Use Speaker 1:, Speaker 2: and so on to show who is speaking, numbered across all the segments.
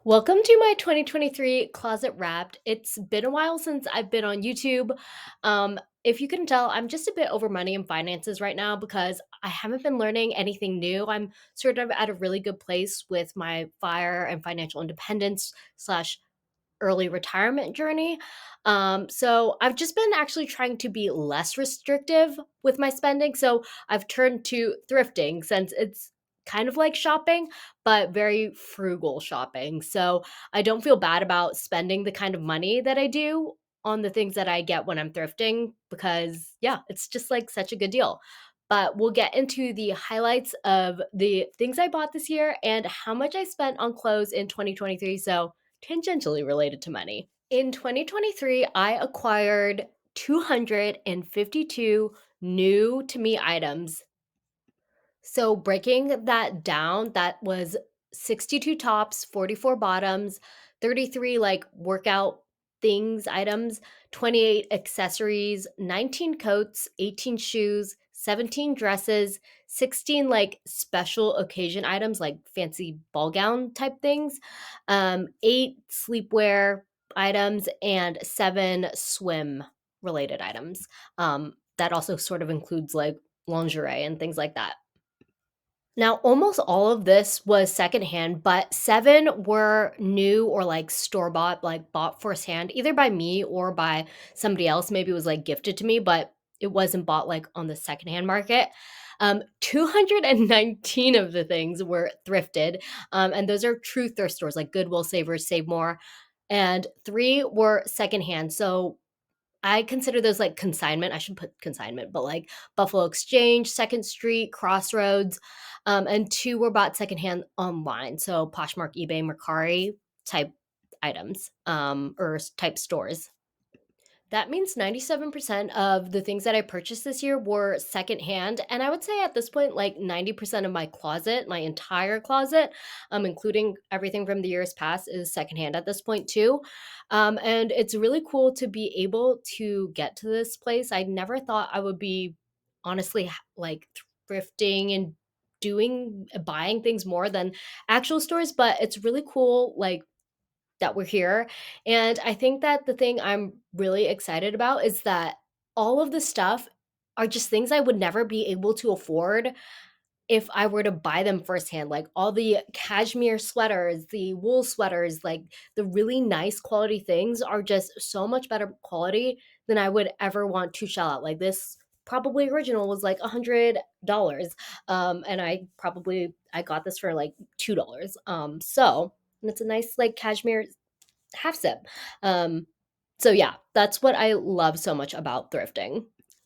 Speaker 1: Welcome to my 2023 Closet Wrapped. It's been a while since I've been on YouTube. If you can tell, I'm just a bit over money and finances right now because I haven't been learning anything new. I'm sort of at a really good place with my fire and financial independence slash early retirement journey. So I've just been actually trying to be less restrictive with my spending. So I've turned to thrifting since it's kind of like shopping, but very frugal shopping. So I don't feel bad about spending the kind of money that I do on the things that I get when I'm thrifting because, yeah, it's just like such a good deal. But we'll get into the highlights of the things I bought this year and how much I spent on clothes in 2023. So tangentially related to money. In 2023, I acquired 252 new to me items. So breaking that down, that was 62 tops, 44 bottoms, 33 like workout things, items, 28 accessories, 19 coats, 18 shoes, 17 dresses, 16 like special occasion items like fancy ball gown type things, 8 sleepwear items, and 7 swim related items. That also sort of includes like lingerie and things like that. Now, almost all of this was secondhand, but 7 were new or like store bought, like bought firsthand, either by me or by somebody else. Maybe it was like gifted to me, but it wasn't bought like on the secondhand market. 219 of the things were thrifted, and those are true thrift stores like Goodwill, Savers, Save More, and 3 were secondhand. So I consider those like consignment. I should put consignment, but like Buffalo Exchange, Second Street, Crossroads, and 2 were bought secondhand online. So Poshmark, eBay, Mercari type items, type stores. That means 97% of the things that I purchased this year were secondhand. And I would say at this point, like 90% of my closet, my entire closet, including everything from the years past, is secondhand at this point, too. And it's really cool to be able to get to this place. I never thought I would be honestly like thrifting and buying things more than actual stores, but it's really cool. Like, that we're here. And I think that the thing I'm really excited about is that all of the stuff are just things I would never be able to afford if I were to buy them firsthand. Like all the cashmere sweaters, the wool sweaters, like the really nice quality things are just so much better quality than I would ever want to shell out. Like this probably original was like $100. And I got this for like $2. And it's a nice like cashmere half sip. Um, so yeah, that's what I love so much about thrifting.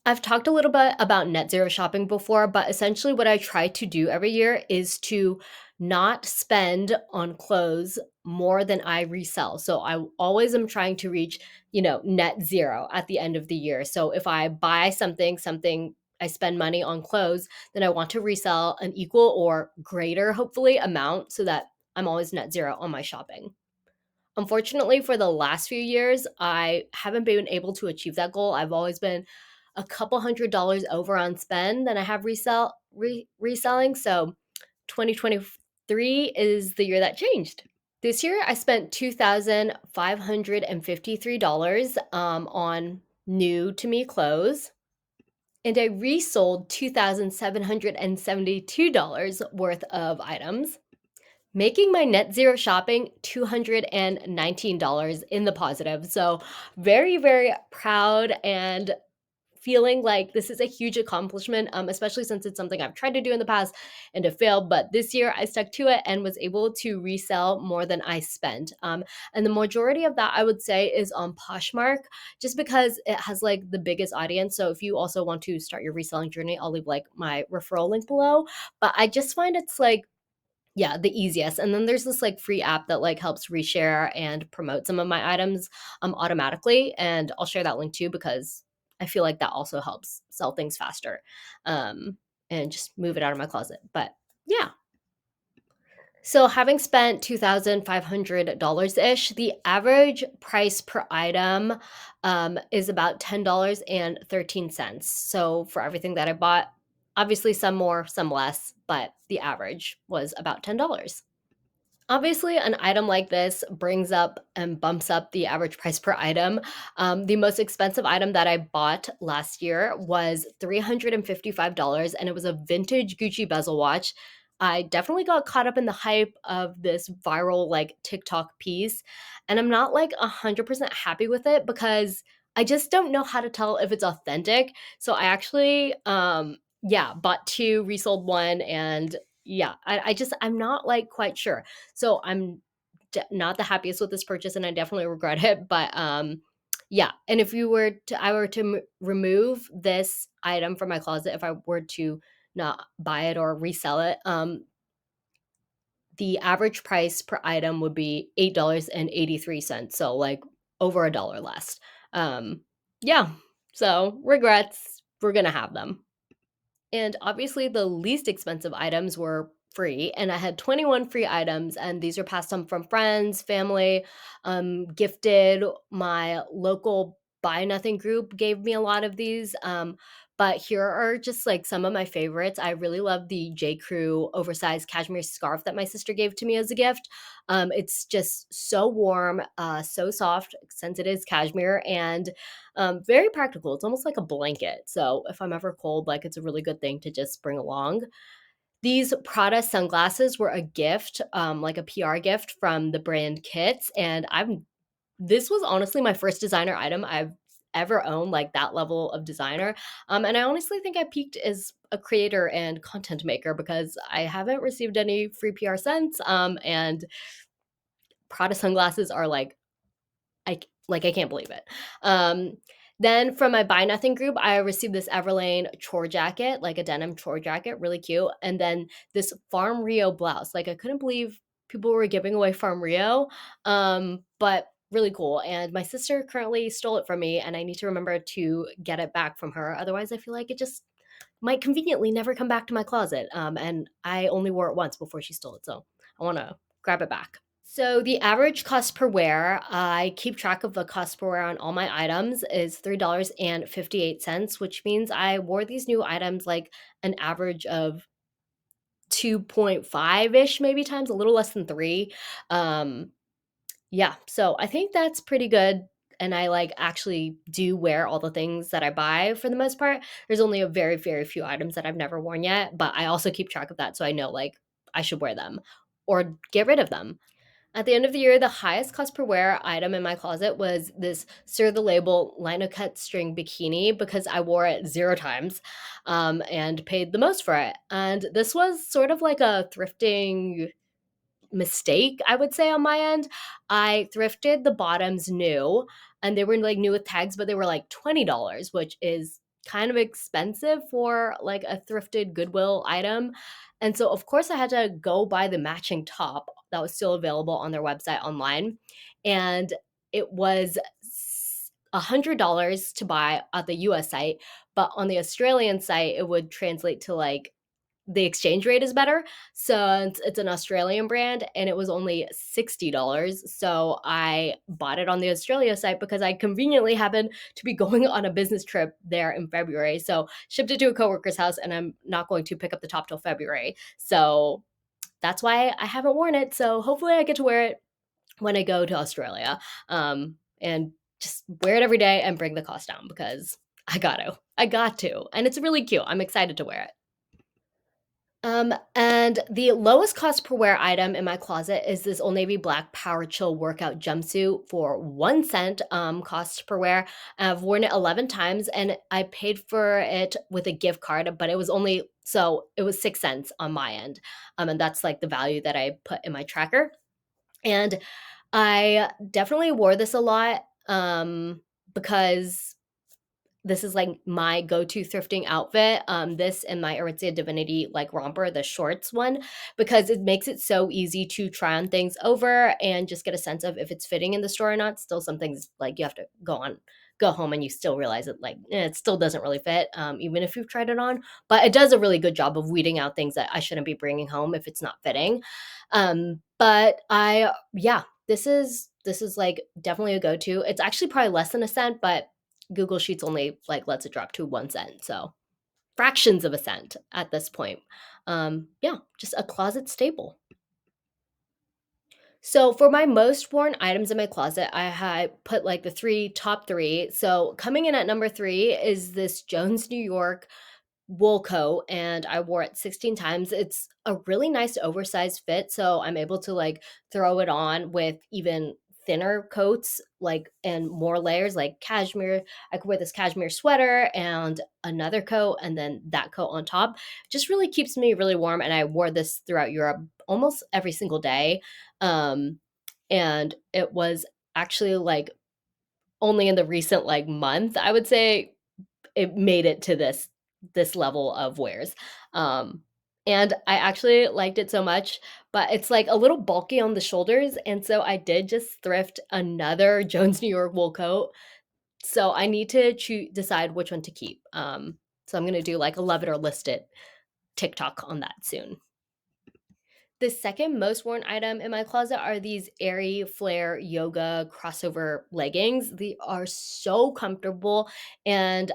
Speaker 1: I've talked a little bit about net zero shopping before, but essentially what I try to do every year is to not spend on clothes more than I resell. So I always am trying to reach, net zero at the end of the year. So if I buy something I spend money on clothes, then I want to resell an equal or greater, hopefully, amount so that I'm always net zero on my shopping. Unfortunately, for the last few years, I haven't been able to achieve that goal. I've always been a couple $100 over on spend than I have reselling. So 2023 is the year that changed. This year, I spent $2,553 on new to me clothes, and I resold $2,772 worth of items, making my net zero shopping $219 in the positive. So, very, very proud and feeling like this is a huge accomplishment, especially since it's something I've tried to do in the past and have failed. But this year I stuck to it and was able to resell more than I spent. And the majority of that I would say is on Poshmark, just because it has like the biggest audience. So if you also want to start your reselling journey, I'll leave like my referral link below. But I just find it's like, yeah, the easiest. And then there's this like free app that like helps reshare and promote some of my items automatically. And I'll share that link too because I feel like that also helps sell things faster um, and just move it out of my closet. But yeah. So having spent $2,500 ish, the average price per item is about $10.13. So for everything that I bought, obviously some more, some less, but the average was about $10. Obviously, an item like this brings up and bumps up the average price per item. The most expensive item that I bought last year was $355, and it was a vintage Gucci bezel watch. I definitely got caught up in the hype of this viral like TikTok piece, and I'm not like 100% happy with it because I just don't know how to tell if it's authentic. So I actually, yeah, bought two, resold one, and yeah, I'm not like quite sure. So I'm not the happiest with this purchase, and I definitely regret it. But yeah, and if I were to remove this item from my closet, if I were to not buy it or resell it, the average price per item would be $8.83. So like over a dollar less. Um, yeah. So regrets. We're gonna have them. And obviously, the least expensive items were free, and I had 21 free items, and these are passed on from friends, family, gifted. My local Buy Nothing group gave me a lot of these. But here are just like some of my favorites. I really love the J. Crew oversized cashmere scarf that my sister gave to me as a gift. It's just so warm, so soft, since it is cashmere, and very practical. It's almost like a blanket. So if I'm ever cold, like it's a really good thing to just bring along. These Prada sunglasses were a gift, like a PR gift from the brand Kits, and I'm this was honestly my first designer item I've ever owned, like that level of designer. And I honestly think I peaked as a creator and content maker because I haven't received any free PR since. And Prada sunglasses are I can't believe it. Um, then from my Buy Nothing group, I received this Everlane chore jacket, like a denim chore jacket, really cute. And then this Farm Rio blouse. Like I couldn't believe people were giving away Farm Rio, but really cool. And my sister currently stole it from me, and I need to remember to get it back from her. Otherwise, I feel like it just might conveniently never come back to my closet. And I only wore it once before she stole it, so I want to grab it back. So the average cost per wear, I keep track of the cost per wear on all my items is $3.58, which means I wore these new items like an average of 2.5-ish maybe times, a little less than 3. Um yeah, so I think that's pretty good, and I like actually do wear all the things that I buy for the most part. There's only a very very few items that I've never worn yet, but I also keep track of that so I know like I should wear them or get rid of them. At the end of the year, the highest cost per wear item in my closet was this Sir the Label lino cut string bikini because I wore it 0 times, and paid the most for it. And this was sort of like a thrifting mistake, I would say, on my end. I thrifted the bottoms new, and they were like new with tags, but they were like $20, which is kind of expensive for like a thrifted Goodwill item. And so, of course, I had to go buy the matching top that was still available on their website online. And it was $100 to buy at the US site, but on the Australian site, it would translate to like the exchange rate is better. So it's an Australian brand and it was only $60. So I bought it on the Australia site because I conveniently happened to be going on a business trip there in February. So shipped it to a coworker's house and I'm not going to pick up the top till February. So that's why I haven't worn it. So hopefully I get to wear it when I go to Australia. And just wear it every day and bring the cost down because I got to. I got to. And it's really cute. I'm excited to wear it. And the lowest cost per wear item in my closet is this Old Navy black Power Chill workout jumpsuit for 1 cent cost per wear. I've worn it 11 times and I paid for it with a gift card, but it was 6 cents on my end. And that's like the value that I put in my tracker. And I definitely wore this a lot because this is like my go-to thrifting outfit. This and my Aritzia Divinity like romper, the shorts one, because it makes it so easy to try on things over and just get a sense of if it's fitting in the store or not. Still, some things like you have to go home and you still realize it like it still doesn't really fit, even if you've tried it on. But it does a really good job of weeding out things that I shouldn't be bringing home if it's not fitting. But yeah, this is like definitely a go-to. It's actually probably less than a cent, but Google Sheets only like lets it drop to 1 cent. So fractions of a cent at this point. Yeah, just a closet staple. So for my most worn items in my closet, I had put like the top three. So coming in at number three is this Jones, New York wool coat, and I wore it 16 times. It's a really nice oversized fit, so I'm able to like throw it on with even thinner coats, like and more layers, like cashmere. I could wear this cashmere sweater and another coat, and then that coat on top. Just really keeps me really warm. And I wore this throughout Europe almost every single day. Um, and it was actually like only in the recent like month, I would say, it made it to this level of wears. Um, and I actually liked it so much, but it's like a little bulky on the shoulders, and so I did just thrift another Jones New York wool coat. So I need to decide which one to keep. So I'm gonna do like a love it or list it TikTok on that soon. The second most worn item in my closet are these airy flare yoga crossover leggings. They are so comfortable, and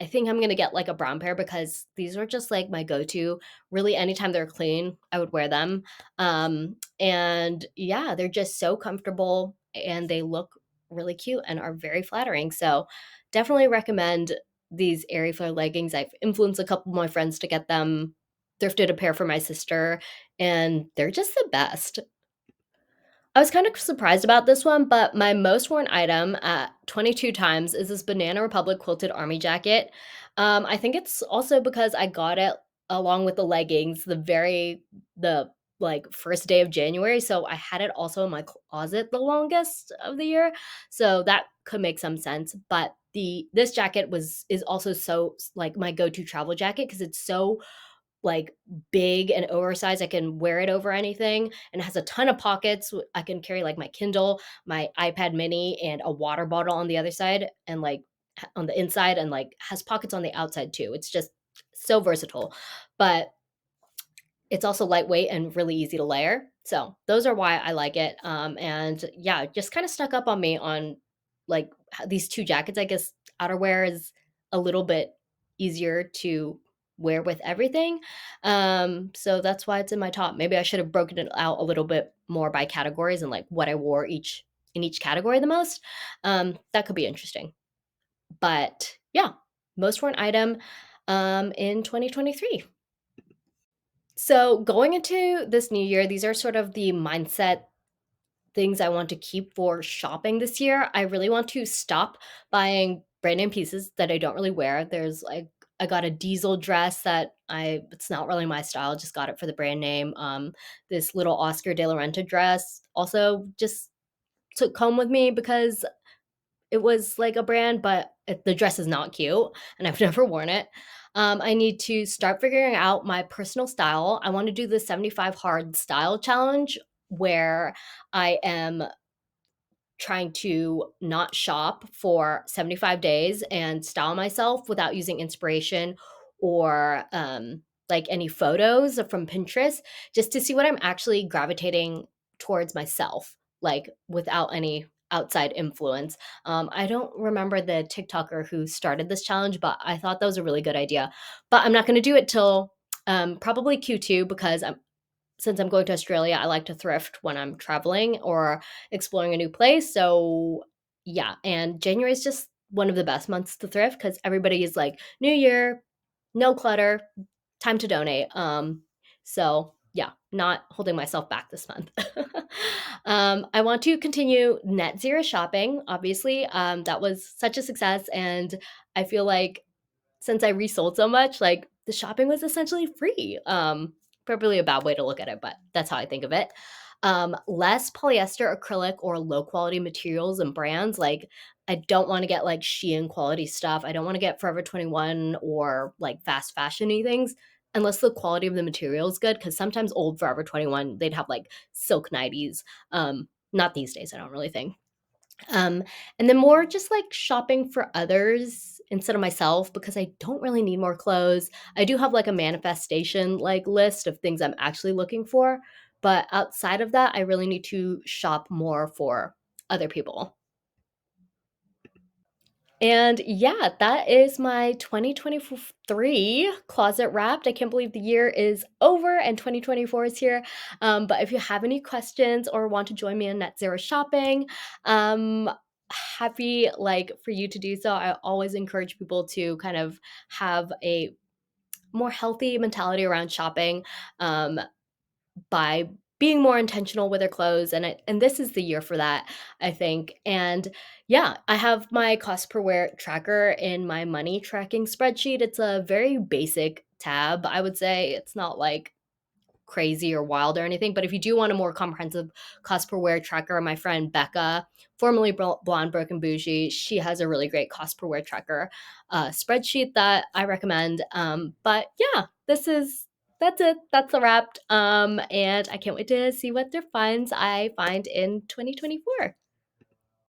Speaker 1: I think I'm going to get like a brown pair because these are just like my go-to. Really anytime they're clean, I would wear them. And yeah, they're just so comfortable and they look really cute and are very flattering. So, definitely recommend these airy flare leggings. I've influenced a couple of my friends to get them, thrifted a pair for my sister, and they're just the best. I was kind of surprised about this one, but my most worn item at 22 times is this Banana Republic quilted army jacket. I think it's also because I got it along with the leggings the like first day of January, so I had it also in my closet the longest of the year, so that could make some sense. But this jacket was is also so like my go-to travel jacket because it's so like big and oversized. I can wear it over anything, and it has a ton of pockets. I can carry like my Kindle, my iPad mini, and a water bottle on the other side, and like on the inside, and like has pockets on the outside too. It's just so versatile. But it's also lightweight and really easy to layer. So those are why I like it. And yeah, it just kind of stuck up on me on like these two jackets. I guess outerwear is a little bit easier to wear with everything. So that's why it's in my top. Maybe I should have broken it out a little bit more by categories and like what I wore each in each category the most. That could be interesting. But yeah, most worn item in 2023. So, going into this new year, these are sort of the mindset things I want to keep for shopping this year. I really want to stop buying brand name pieces that I don't really wear. There's like I got a diesel dress that I it's not really my style, just got it for the brand name. This little Oscar de la Renta dress also just took home with me because it was like a brand, but the dress is not cute, and I've never worn it. I need to start figuring out my personal style. I want to do the 75 hard style challenge where I am trying to not shop for 75 days and style myself without using inspiration or like any photos from Pinterest, just to see what I'm actually gravitating towards myself, like without any outside influence. I don't remember the TikToker who started this challenge, but I thought that was a really good idea. But I'm not going to do it till probably Q2 because since I'm going to Australia, I like to thrift when I'm traveling or exploring a new place. So, yeah, and January is just one of the best months to thrift because everybody is like, New Year, no clutter, time to donate. So yeah, not holding myself back this month. I want to continue net zero shopping. Obviously, that was such a success, and I feel like since I resold so much, like the shopping was essentially free. Probably a bad way to look at it, but that's how I think of it. Less polyester, acrylic, or low quality materials and brands. Like, I don't want to get like Shein quality stuff. I don't want to get Forever 21 or like fast fashiony things unless the quality of the material is good. Because sometimes old Forever 21, they'd have like silk nighties. Not these days, I don't really think. Um, and then more just like shopping for others instead of myself because I don't really need more clothes. I do have like a manifestation like list of things I'm actually looking for, but outside of that, I really need to shop more for other people. And yeah, that is my 2023 closet wrapped. I can't believe the year is over and 2024 is here. But if you have any questions or want to join me in net zero shopping, um, happy like for you to do so. I always encourage people to kind of have a more healthy mentality around shopping. By being more intentional with their clothes, and this is the year for that, I think. And yeah, I have my cost per wear tracker in my money tracking spreadsheet. It's a very basic tab, I would say. It's not like crazy or wild or anything. But if you do want a more comprehensive cost per wear tracker, my friend Becca, formerly Blonde Broken Bougie, she has a really great cost per wear tracker spreadsheet that I recommend. But yeah, that's it. That's a wrap. And I can't wait to see what their finds I find in 2024.